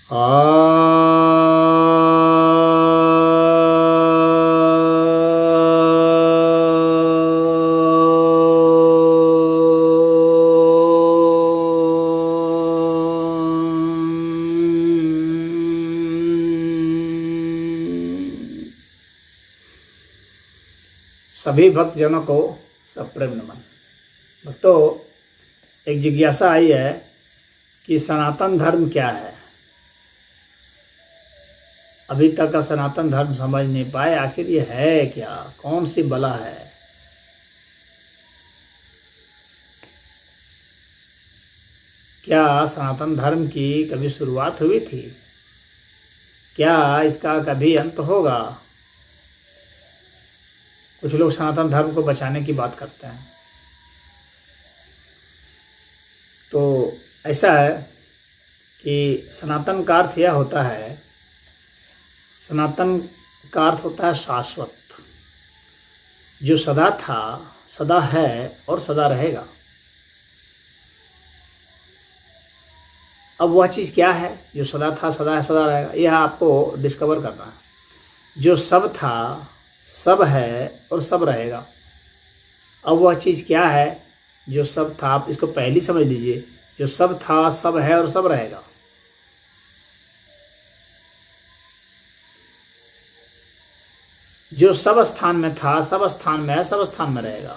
सभी भक्तजनों को सप्रेम नमन। भक्तों, एक जिज्ञासा आई है कि सनातन धर्म क्या है। अभी तक का सनातन धर्म समझ नहीं पाए, आखिर ये है क्या, कौन सी बला है। क्या सनातन धर्म की कभी शुरुआत हुई थी? क्या इसका कभी अंत होगा? कुछ लोग सनातन धर्म को बचाने की बात करते हैं। तो ऐसा है कि सनातन का अर्थ यह होता है, सनातन का अर्थ होता है शाश्वत, जो सदा था, सदा है और सदा रहेगा। अब वह चीज़ क्या है जो सदा था, सदा है, सदा रहेगा? यह आपको डिस्कवर करना है। जो सब था, सब है और सब रहेगा। अब वह चीज़ क्या है जो सब था? आप इसको पहले समझ लीजिए, जो सब था, सब है और सब रहेगा। जो सब स्थान में था, सब स्थान में है, सब स्थान में रहेगा,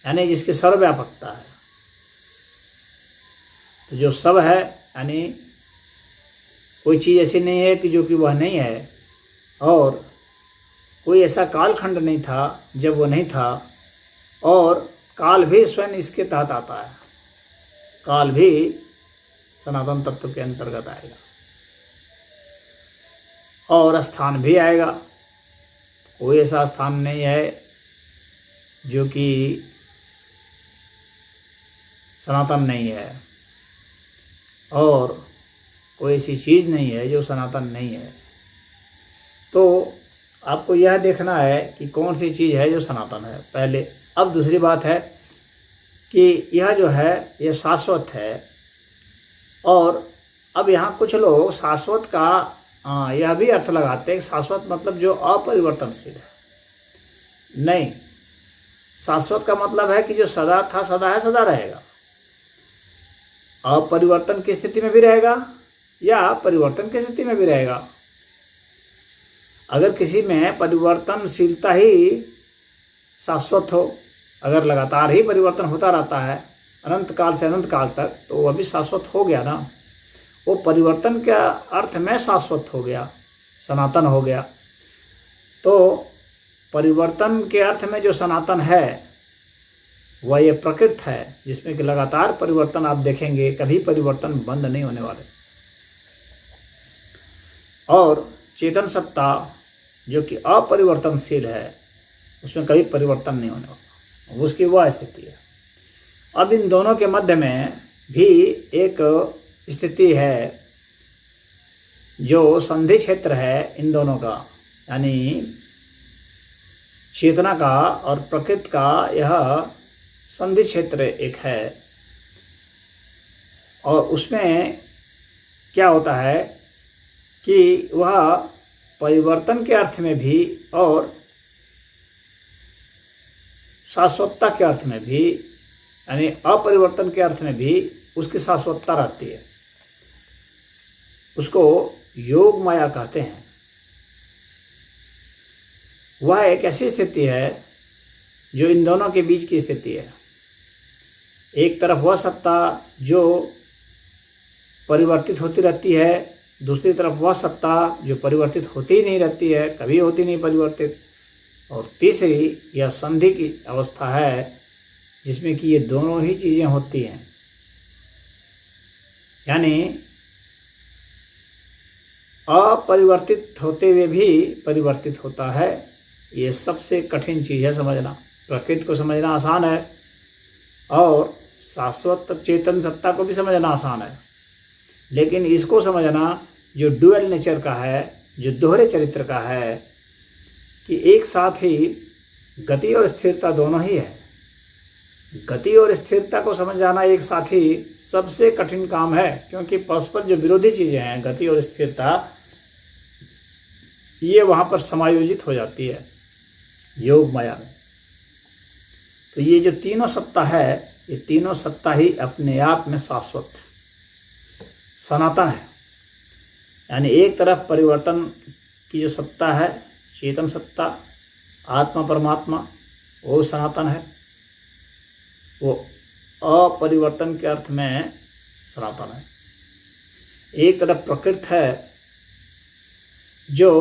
यानी जिसकी सर्वव्यापकता है। तो जो सब है यानी कोई चीज़ ऐसी नहीं है कि जो कि वह नहीं है, और कोई ऐसा कालखंड नहीं था जब वो नहीं था, और काल भी स्वयं इसके तहत आता है। काल भी सनातन तत्व के अंतर्गत आएगा, और स्थान भी आएगा। कोई ऐसा स्थान नहीं है जो कि सनातन नहीं है, और कोई ऐसी चीज़ नहीं है जो सनातन नहीं है। तो आपको यह देखना है कि कौन सी चीज़ है जो सनातन है पहले। अब दूसरी बात है कि यह जो है यह शाश्वत है, और अब यहाँ कुछ लोग शाश्वत का यह भी अर्थ लगाते हैं, शाश्वत मतलब जो अपरिवर्तनशील है। नहीं, शाश्वत का मतलब है कि जो सदा था, सदा है, सदा रहेगा। अपरिवर्तन की स्थिति में भी रहेगा या परिवर्तन की स्थिति में भी रहेगा। अगर किसी में परिवर्तनशीलता ही शाश्वत हो, अगर लगातार ही परिवर्तन होता रहता है अनंत काल से अनंत काल तक, तो वह भी शाश्वत हो गया ना। वो परिवर्तन के अर्थ में शाश्वत हो गया, सनातन हो गया। तो परिवर्तन के अर्थ में जो सनातन है वह ये प्रकृति है, जिसमें कि लगातार परिवर्तन आप देखेंगे, कभी परिवर्तन बंद नहीं होने वाले। और चेतन सत्ता जो कि अपरिवर्तनशील है, उसमें कभी परिवर्तन नहीं होने वाला, उसकी वह स्थिति है। अब इन दोनों के मध्य में भी एक स्थिति है जो संधि क्षेत्र है इन दोनों का, यानी चेतना का और प्रकृति का यह संधि क्षेत्र एक है। और उसमें क्या होता है कि वह परिवर्तन के अर्थ में भी और शाश्वतता के अर्थ में भी, यानी अपरिवर्तन के अर्थ में भी उसकी शाश्वतता रहती है। उसको योग माया कहते हैं। वह एक ऐसी स्थिति है जो इन दोनों के बीच की स्थिति है। एक तरफ वह सत्ता जो परिवर्तित होती रहती है, दूसरी तरफ वह सत्ता जो परिवर्तित होती ही नहीं रहती है, कभी होती नहीं परिवर्तित, और तीसरी यह संधि की अवस्था है जिसमें कि ये दोनों ही चीज़ें होती हैं। यानी अपरिवर्तित होते हुए भी परिवर्तित होता है। ये सबसे कठिन चीज़ है समझना। प्रकृति को समझना आसान है और शाश्वत चेतन सत्ता को भी समझना आसान है, लेकिन इसको समझना जो डुअल नेचर का है, जो दोहरे चरित्र का है, कि एक साथ ही गति और स्थिरता दोनों ही है। गति और स्थिरता को समझ जाना एक साथ ही सबसे कठिन काम है, क्योंकि परस्पर जो विरोधी चीज़ें हैं, गति और स्थिरता, ये वहाँ पर समायोजित हो जाती है योग माया में। तो ये जो तीनों सत्ता है, ये तीनों सत्ता ही अपने आप में शाश्वत है, सनातन है। यानी एक तरफ परिवर्तन की जो सत्ता है, चेतन सत्ता, आत्मा परमात्मा, वो सनातन है, वो अपरिवर्तन के अर्थ में सनातन है। एक तरफ प्रकृति है जो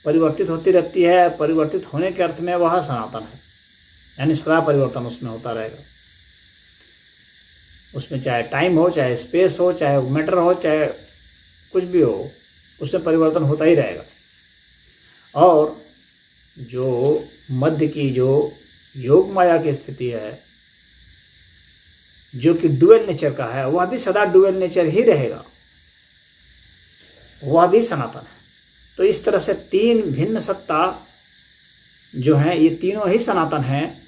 परिवर्तित होती रहती है, परिवर्तित होने के अर्थ में वह सनातन है, यानी सदा परिवर्तन उसमें होता रहेगा। उसमें चाहे टाइम हो, चाहे स्पेस हो, चाहे मैटर हो, चाहे कुछ भी हो, उसमें परिवर्तन होता ही रहेगा। और जो मध्य की जो योग माया की स्थिति है, जो कि डुअल नेचर का है, वह भी सदा डुअल नेचर ही रहेगा, वह भी सनातन है। तो इस तरह से तीन भिन्न सत्ता जो हैं, ये तीनों ही सनातन हैं।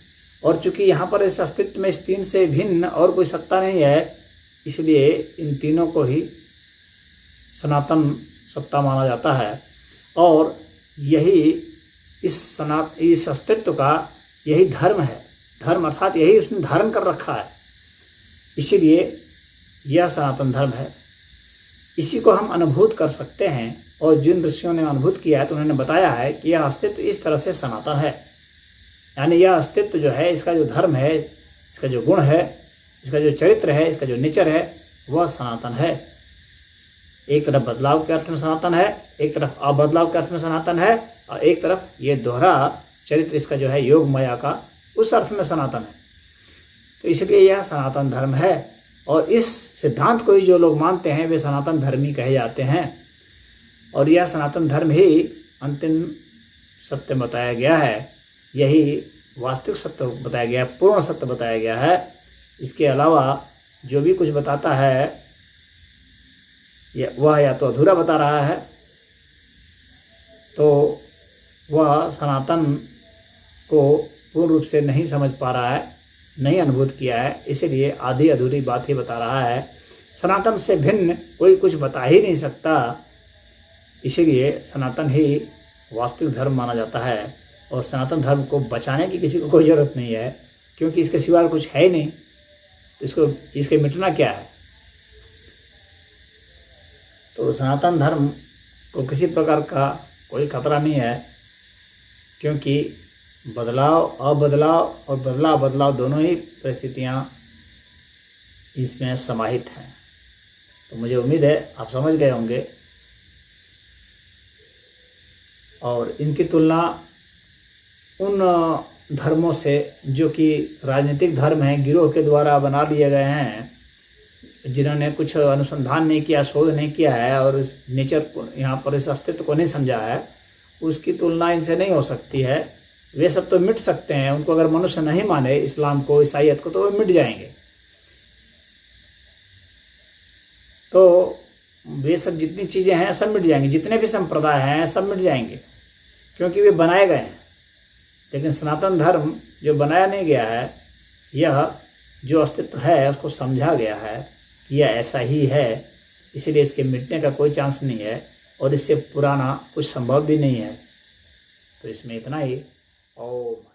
और चूंकि यहाँ पर इस अस्तित्व में इस तीन से भिन्न और कोई सत्ता नहीं है, इसलिए इन तीनों को ही सनातन सत्ता माना जाता है। और यही इस अस्तित्व का यही धर्म है। धर्म अर्थात यही उसने धारण कर रखा है, इसीलिए यह सनातन धर्म है। इसी को हम अनुभूत कर सकते हैं। और जिन ऋषियों ने अनुभूत किया है तो उन्होंने बताया है कि यह अस्तित्व इस तरह से सनातन है, यानी यह अस्तित्व जो है, इसका जो धर्म है, इसका जो गुण है, इसका जो चरित्र है, इसका जो नेचर है, वह सनातन है। एक तरफ बदलाव के अर्थ में सनातन है, एक तरफ अबदलाव के अर्थ में सनातन है, और एक तरफ ये दोहरा चरित्र इसका जो है योग माया का, उस अर्थ में सनातन है। तो इसलिए यह सनातन धर्म है। और इस सिद्धांत को ही जो लोग मानते हैं वे सनातन धर्मी कहे जाते हैं। और यह सनातन धर्म ही अंतिम सत्य बताया गया है, यही वास्तविक सत्य बताया गया है, पूर्ण सत्य बताया गया है। इसके अलावा जो भी कुछ बताता है वह या तो अधूरा बता रहा है, तो वह सनातन को पूर्ण रूप से नहीं समझ पा रहा है, नहीं अनुभूत किया है, इसीलिए आधी अधूरी बात ही बता रहा है। सनातन से भिन्न कोई कुछ बता ही नहीं सकता, इसीलिए सनातन ही वास्तविक धर्म माना जाता है। और सनातन धर्म को बचाने की किसी को कोई ज़रूरत नहीं है, क्योंकि इसके सिवा कुछ है ही नहीं। तो इसके मिटना क्या है। तो सनातन धर्म को किसी प्रकार का कोई खतरा नहीं है, क्योंकि बदलाव अबदलाव और बदलाव बदलाव दोनों ही परिस्थितियाँ इसमें समाहित हैं। तो मुझे उम्मीद है आप समझ गए होंगे। और इनकी तुलना उन धर्मों से जो कि राजनीतिक धर्म हैं, गिरोह के द्वारा बना लिए गए हैं, जिन्होंने कुछ अनुसंधान नहीं किया, शोध नहीं किया है और इस नेचर को, यहाँ पर इस अस्तित्व को नहीं समझा है, उसकी तुलना इनसे नहीं हो सकती है। वे सब तो मिट सकते हैं, उनको अगर मनुष्य नहीं माने इस्लाम को, ईसाईयत को, तो वे मिट जाएंगे। तो वे सब जितनी चीज़ें हैं सब मिट जाएंगी, जितने भी संप्रदाय हैं सब मिट जाएंगे, क्योंकि वे बनाए गए हैं। लेकिन सनातन धर्म जो बनाया नहीं गया है, यह जो अस्तित्व है उसको समझा गया है कि यह ऐसा ही है, इसीलिए इसके मिटने का कोई चांस नहीं है और इससे पुराना कुछ संभव भी नहीं है। तो इसमें इतना ही। ओम।